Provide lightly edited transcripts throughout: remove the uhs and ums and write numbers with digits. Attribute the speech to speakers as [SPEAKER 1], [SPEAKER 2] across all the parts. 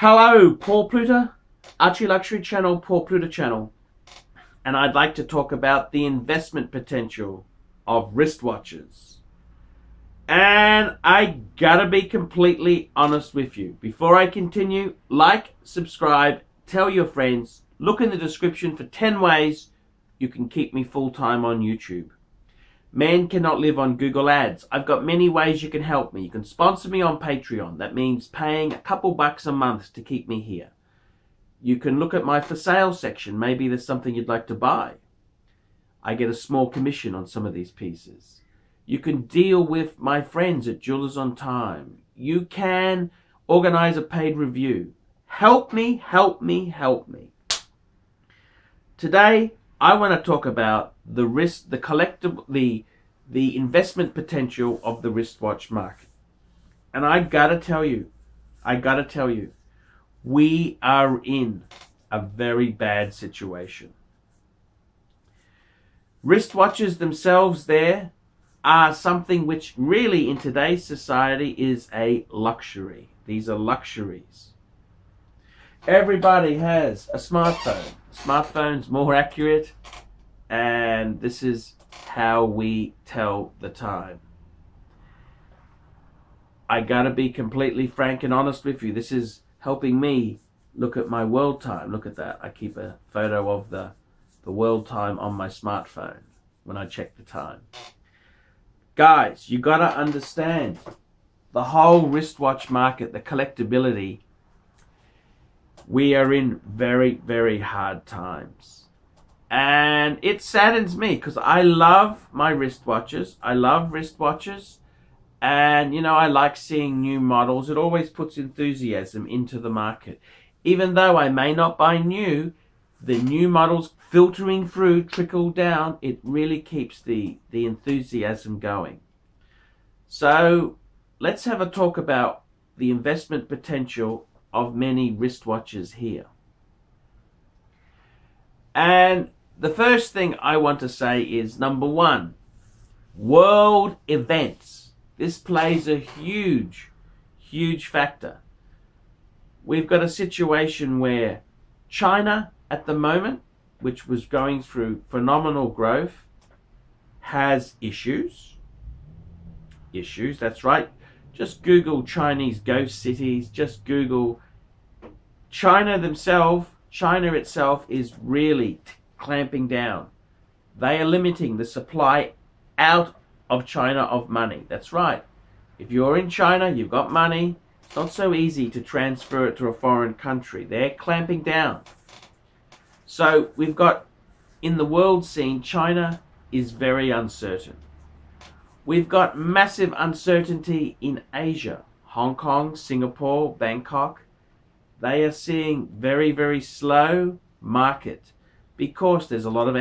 [SPEAKER 1] Hello, Paul Pluta, Archie Luxury Channel, Paul Pluta Channel, and I'd like to talk about the investment potential of wristwatches. And I gotta be completely honest with you. Before I continue, like, subscribe, tell your friends, look in the description for 10 ways you can keep me full-time on YouTube. Man cannot live on Google Ads. I've got many ways you can help me. You can sponsor me on Patreon. That means paying a couple bucks a month to keep me here. You can look at my for sale section. Maybe there's something you'd like to buy. I get a small commission on some of these pieces. You can deal with my friends at Jewellers on Time. You can organize a paid review. Help me, help me, help me. Today, I want to talk about the risk, the collectible, the investment potential of the wristwatch market. And I gotta tell you, we are in a very bad situation. Wristwatches themselves there are something which really in today's society is a luxury. These are luxuries. Everybody has a smartphone. Smartphone's more accurate, and this is how we tell the time. I gotta be completely frank and honest with you. This is helping me look at my world time. Look at that. I keep a photo of the world time on my smartphone when I check the time. Guys, you gotta understand the whole wristwatch market, the collectability. We are in very, very hard times. And it saddens me because I love my wristwatches. I love wristwatches. And, you know, I like seeing new models. It always puts enthusiasm into the market. Even though I may not buy new, the new models filtering through, trickle down, it really keeps the enthusiasm going. So let's have a talk about the investment potential of many wristwatches here. And the first thing I want to say is, number one, world events. This plays a huge, huge factor. We've got a situation where China at the moment, which was going through phenomenal growth, has issues. Issues, that's right. Just Google Chinese ghost cities. Just Google China themselves. China itself is really clamping down. They are limiting the supply out of China of money. That's right. If you're in China, you've got money. It's not so easy to transfer it to a foreign country. They're clamping down. So we've got, in the world scene, China is very uncertain. We've got massive uncertainty in Asia. Hong Kong, Singapore, Bangkok. They are seeing very, very slow market because there's a lot of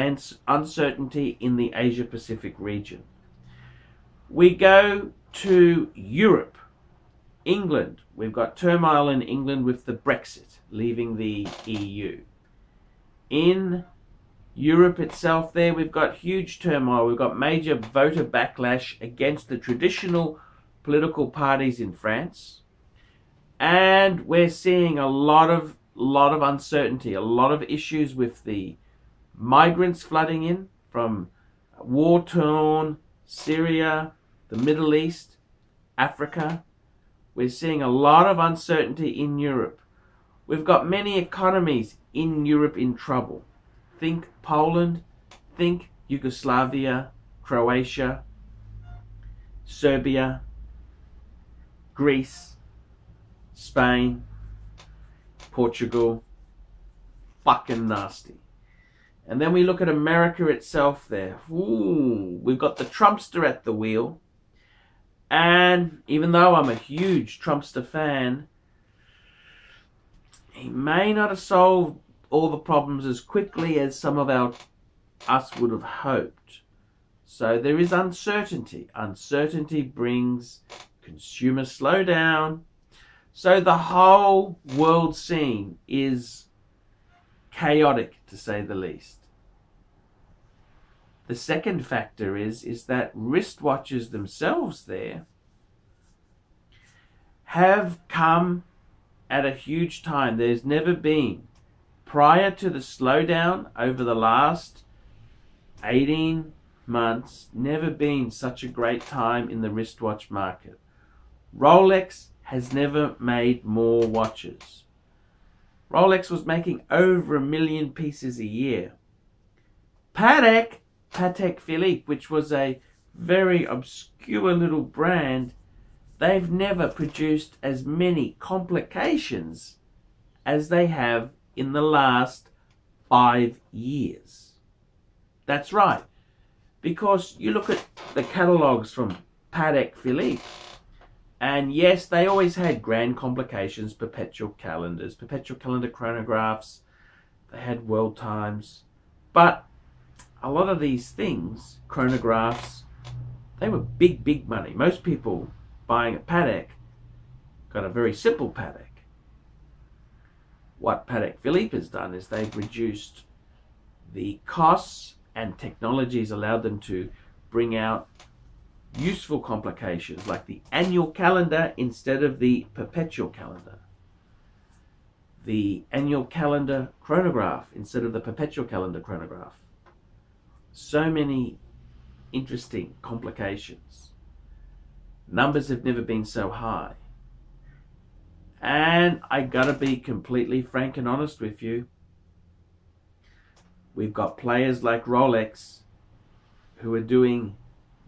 [SPEAKER 1] uncertainty in the Asia-Pacific region. We go to Europe, England. We've got turmoil in England with the Brexit, leaving the EU. In Europe itself there, we've got huge turmoil. We've got major voter backlash against the traditional political parties in France. And we're seeing a lot of uncertainty, a lot of issues with the migrants flooding in from war-torn Syria, the Middle East, Africa. We're seeing a lot of uncertainty in Europe. We've got many economies in Europe in trouble. Think Poland, think Yugoslavia, Croatia, Serbia, Greece, Spain, Portugal. Fucking nasty. And then we look at America itself there. Ooh, we've got the Trumpster at the wheel. And even though I'm a huge Trumpster fan, he may not have solved all the problems as quickly as some of us would have hoped. So there is uncertainty. Uncertainty brings consumer slowdown. So the whole world scene is chaotic, to say the least. The second factor is that wristwatches themselves there have come at a huge time. There's never been, prior to the slowdown over the last 18 months, never been such a great time in the wristwatch market. Rolex has never made more watches. Rolex was making over 1 million pieces a year. Patek Philippe, which was a very obscure little brand, they've never produced as many complications as they have in the last 5 years. That's right, because you look at the catalogues from Patek Philippe, and yes, they always had grand complications, perpetual calendar chronographs, they had world times, but a lot of these things, chronographs, they were big money. Most people buying a Patek got a very simple Patek. What Patek Philippe has done is they've reduced the costs, and technologies allowed them to bring out useful complications like the annual calendar instead of the perpetual calendar, the annual calendar chronograph instead of the perpetual calendar chronograph. So many interesting complications. Numbers have never been so high. And I gotta be completely frank and honest with you. We've got players like Rolex who are doing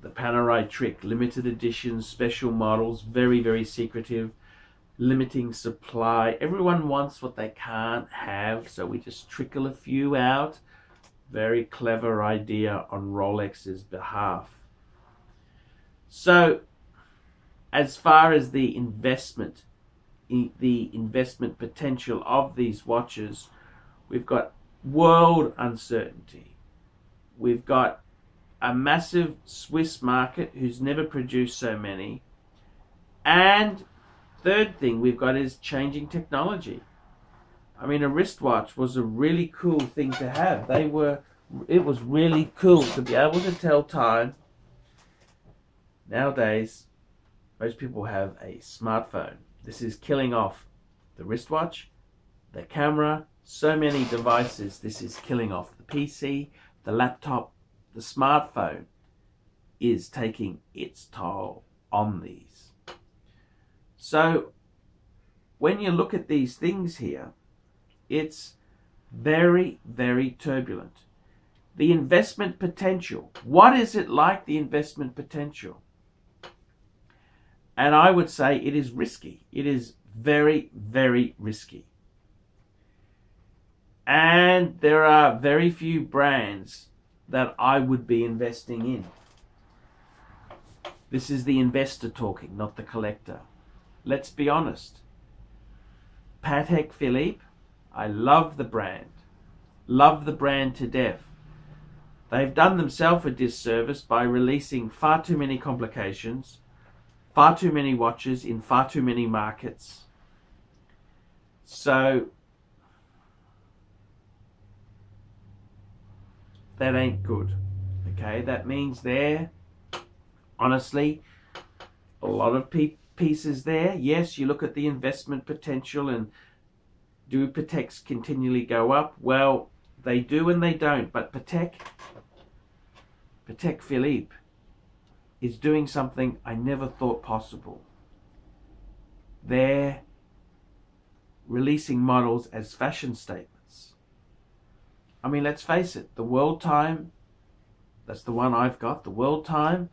[SPEAKER 1] the Panerai trick, limited editions, special models, very secretive, limiting supply. Everyone wants what they can't have, so we just trickle a few out. Very clever idea on Rolex's behalf. So, as far as the investment potential of these watches, we've got world uncertainty. We've got a massive Swiss market who's never produced so many. And third thing we've got is changing technology. I mean, a wristwatch was a really cool thing to have. It was really cool to be able to tell time. Nowadays, most people have a smartphone. This is killing off the wristwatch, the camera, so many devices. This is killing off the PC, the laptop. The smartphone is taking its toll on these. So when you look at these things here, it's very turbulent. The investment potential. What is it like, the investment potential? And I would say it is risky. It is very risky. And there are very few brands that I would be investing in. This is the investor talking, not the collector. Let's be honest. Patek Philippe, I love the brand. Love the brand to death. They've done themselves a disservice by releasing far too many complications, far too many watches in far too many markets. So that ain't good. Okay, that means there, honestly, a lot of pieces there. Yes, you look at the investment potential, and do Pateks continually go up? Well, they do and they don't. But Patek Philippe is doing something I never thought possible. They're releasing models as fashion statements. I mean, let's face it, the World Time, that's the one I've got, the World Time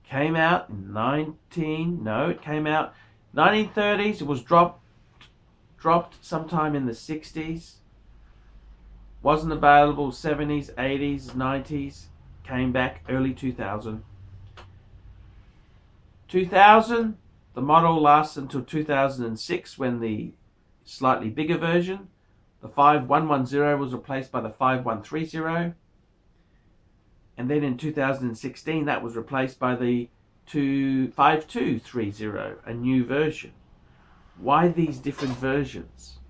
[SPEAKER 1] came out in 1930s. It was dropped sometime in the 60s. Wasn't available 70s, 80s, 90s. Came back early 2000. 2000, the model lasts until 2006 when the slightly bigger version, the 5110, was replaced by the 5130. And then in 2016, that was replaced by the 5230, a new version. Why these different versions?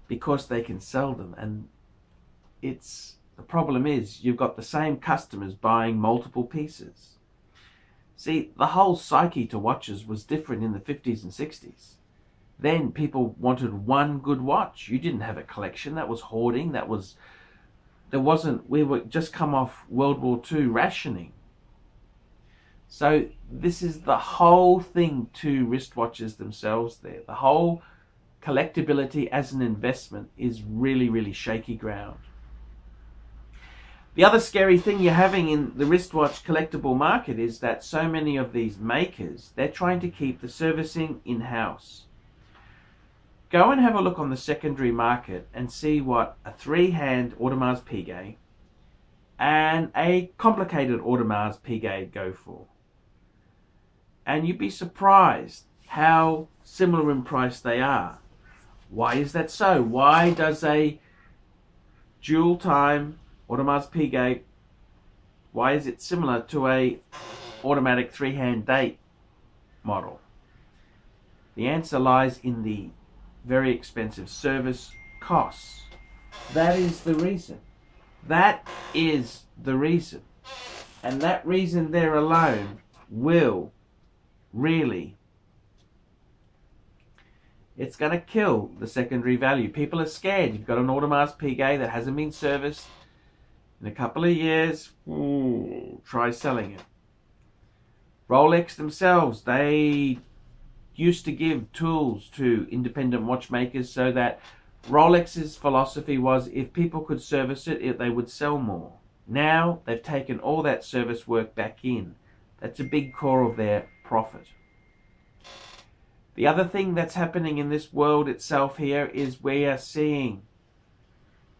[SPEAKER 1] Because they can sell them, and the problem is you've got the same customers buying multiple pieces. See, the whole psyche to watches was different in the 50s and 60s. Then people wanted one good watch. You didn't have a collection. That was hoarding. We were just come off World War II rationing. So this is the whole thing to wristwatches themselves there. The whole collectability as an investment is really, really shaky ground. The other scary thing you're having in the wristwatch collectible market is that so many of these makers, they're trying to keep the servicing in-house. Go and have a look on the secondary market and see what a three-hand Audemars Piguet and a complicated Audemars Piguet go for. And you'd be surprised how similar in price they are. Why is that so? Why does a dual time Audemars Piguet, why is it similar to a automatic three-hand date model? The answer lies in the very expensive service costs. That is the reason. That is the reason. And that reason there alone will really, it's going to kill the secondary value. People are scared. You've got an Audemars Piguet that hasn't been serviced in a couple of years. Ooh, try selling it. Rolex themselves, they used to give tools to independent watchmakers so that Rolex's philosophy was if people could service it, they would sell more. Now they've taken all that service work back in. That's a big core of their profit. The other thing that's happening in this world itself here is we are seeing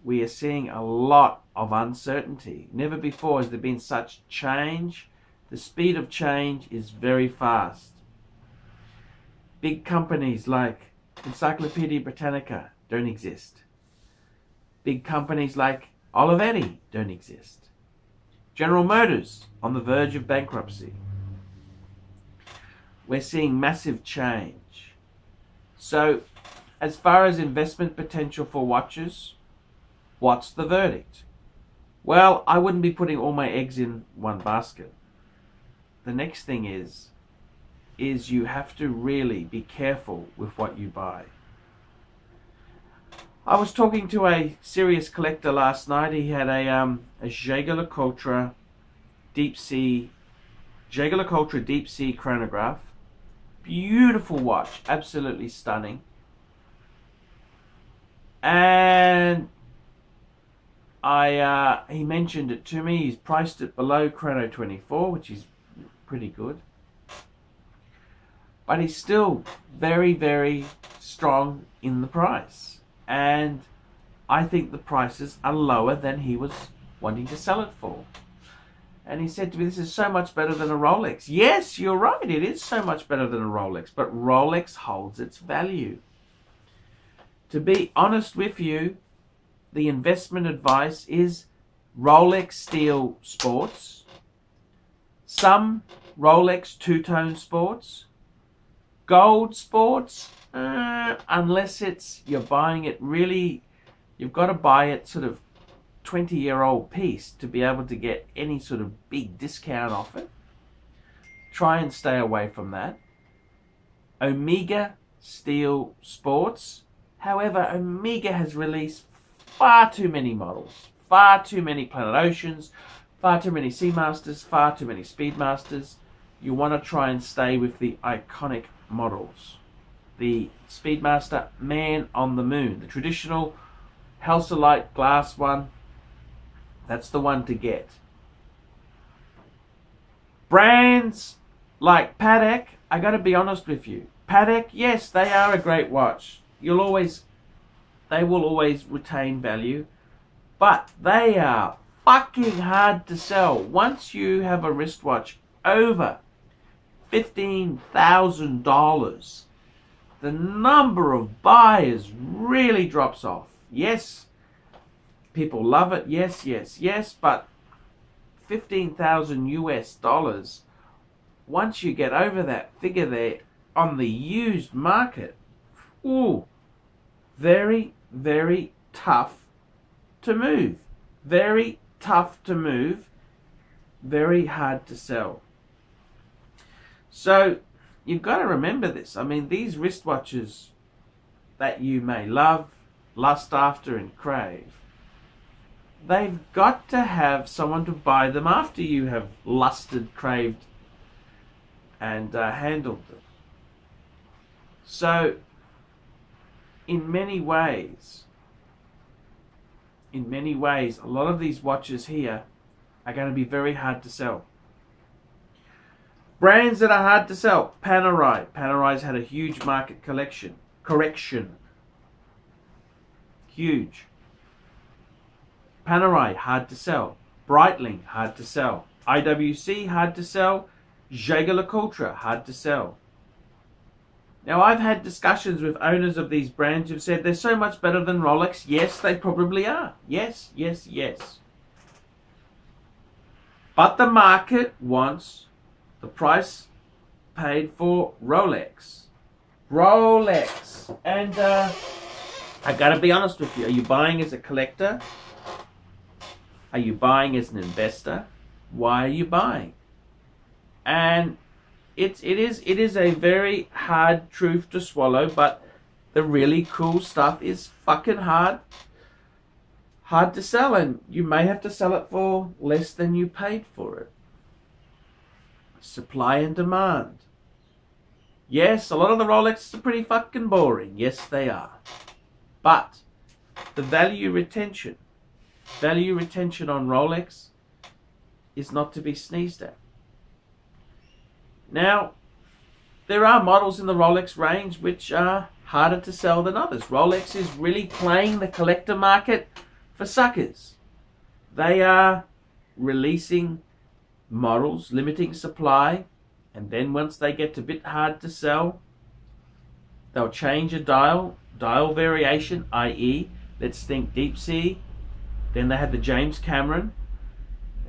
[SPEAKER 1] a lot of uncertainty. Never before has there been such change. The speed of change is very fast. Big companies like Encyclopedia Britannica don't exist. Big companies like Olivetti don't exist. General Motors on the verge of bankruptcy. We're seeing massive change. So, as far as investment potential for watches, what's the verdict? Well, I wouldn't be putting all my eggs in one basket. The next thing is you have to really be careful with what you buy. I was talking to a serious collector last night. He had a Jaeger-LeCoultre deep sea chronograph. Beautiful watch, absolutely stunning. And he mentioned it to me. He's priced it below Chrono 24, which is pretty good. But he's still very, very strong in the price. And I think the prices are lower than he was wanting to sell it for. And he said to me, this is so much better than a Rolex. Yes, you're right, it is so much better than a Rolex. But Rolex holds its value. To be honest with you, the investment advice is Rolex Steel Sports, some Rolex two-tone sports, gold sports, unless you're buying it really, you've got to buy it sort of 20-year-old piece to be able to get any sort of big discount off it. Try and stay away from that. Omega Steel Sports. However, Omega has released far too many models, far too many Planet Oceans, far too many Seamasters, far too many Speedmasters. You want to try and stay with the iconic models. The Speedmaster Man on the Moon, the traditional Halcyon glass one, that's the one to get. Brands like Patek, I got to be honest with you. Patek, yes, they are a great watch. They will always retain value, but they are fucking hard to sell. Once you have a wristwatch over $15,000, the number of buyers really drops off. Yes, people love it. Yes, yes, yes, but 15,000 US dollars, once you get over that figure there on the used market, ooh, very, very tough to move. Very tough to move. Very hard to sell. So you've got to remember this. I mean, these wristwatches that you may love, lust after and crave, they've got to have someone to buy them after you have lusted, craved and handled them. So in many ways, a lot of these watches here are going to be very hard to sell. Brands that are hard to sell. Panerai. Panerai's had a huge market correction. Huge. Panerai, hard to sell. Breitling, hard to sell. IWC, hard to sell. Jaeger-LeCoultre, hard to sell. Now, I've had discussions with owners of these brands who've said they're so much better than Rolex. Yes, they probably are. Yes, yes, yes. But the market wants the price paid for Rolex. Rolex. And I gotta be honest with you. Are you buying as a collector? Are you buying as an investor? Why are you buying? And it is a very hard truth to swallow, but the really cool stuff is fucking hard to sell, and you may have to sell it for less than you paid for it. Supply and demand. Yes, a lot of the Rolexes are pretty fucking boring. Yes, they are. But the value retention on Rolex is not to be sneezed at. Now, there are models in the Rolex range which are harder to sell than others. Rolex is really playing the collector market for suckers. They are releasing models, limiting supply, and then once they get a bit hard to sell, they'll change a dial variation, i.e., let's think deep sea. Then they had the James Cameron,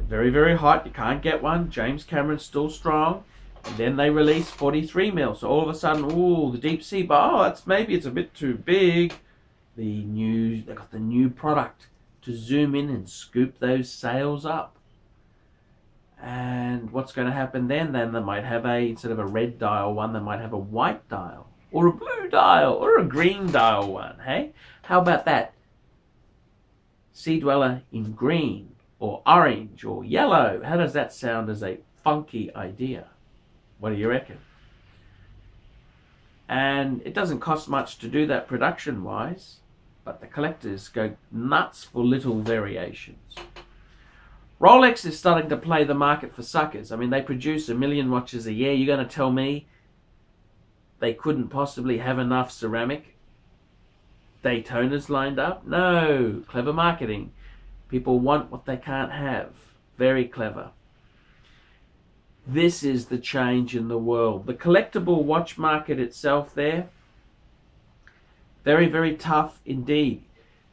[SPEAKER 1] very, very hot, you can't get one. James Cameron's still strong. And then they release 43 mil. So all of a sudden, ooh, the deep sea bar, maybe it's a bit too big. They got the new product to zoom in and scoop those sails up. And what's going to happen then? Then they might have instead of a red dial one, they might have a white dial, or a blue dial, or a green dial one. Hey, how about that? Sea Dweller in green, or orange, or yellow. How does that sound as a funky idea? What do you reckon? And it doesn't cost much to do that production-wise, but the collectors go nuts for little variations. Rolex is starting to play the market for suckers. I mean, they produce 1 million watches a year. You're going to tell me they couldn't possibly have enough ceramic Daytonas lined up? No. Clever marketing. People want what they can't have. Very clever. This is the change in the world. The collectible watch market itself there, very, very tough indeed.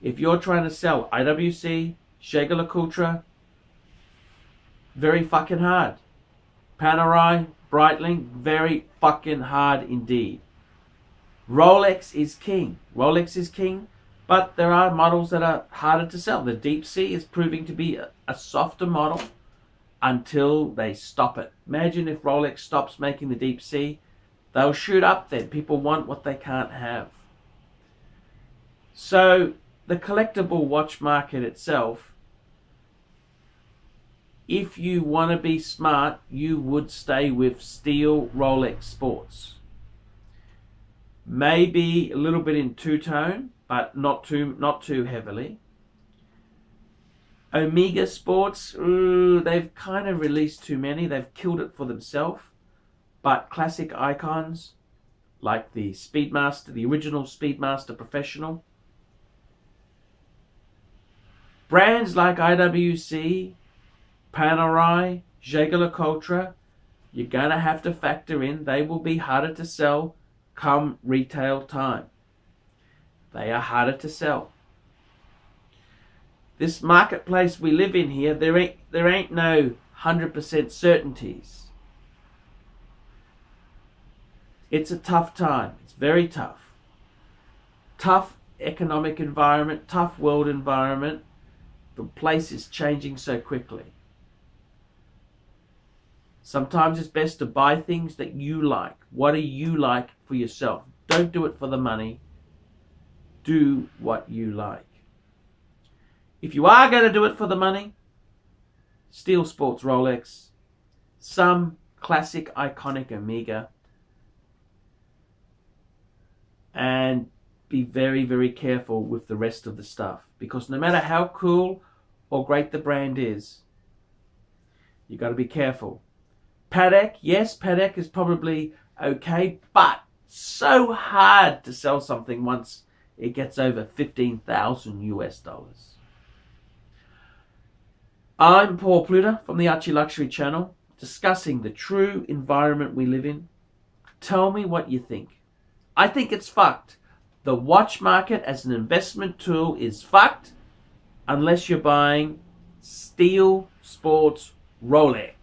[SPEAKER 1] If you're trying to sell IWC, Jaeger-LeCoultre, very fucking hard. Panerai, Breitling, very fucking hard indeed. Rolex is king. Rolex is king, but there are models that are harder to sell. The Deep Sea is proving to be a softer model until they stop it. Imagine if Rolex stops making the Deep Sea, they'll shoot up then. People want what they can't have. So the collectible watch market itself, if you want to be smart, you would stay with steel Rolex Sports. Maybe a little bit in two-tone, but not too heavily. Omega Sports, they've kind of released too many. They've killed it for themselves. But classic icons, like the Speedmaster, the original Speedmaster Professional. Brands like IWC, Panerai, Jaeger-LeCoultre, you're going to have to factor in. They will be harder to sell come retail time. They are harder to sell. This marketplace we live in here, there ain't no 100% certainties. It's a tough time. It's very tough. Tough economic environment, tough world environment. The place is changing so quickly. Sometimes it's best to buy things that you like. What do you like for yourself? Don't do it for the money. do what you like. If you are going to do it for the money, Steel Sports Rolex, some classic iconic Omega, and be very, very careful with the rest of the stuff, because no matter how cool or great the brand is, you got to be careful. Patek, yes, Patek is probably okay, but so hard to sell something once it gets over 15,000 US dollars. I'm Paul Pluta from the Archie Luxury channel, discussing the true environment we live in. Tell me what you think. I think it's fucked. The watch market as an investment tool is fucked unless you're buying Steel Sports Rolex.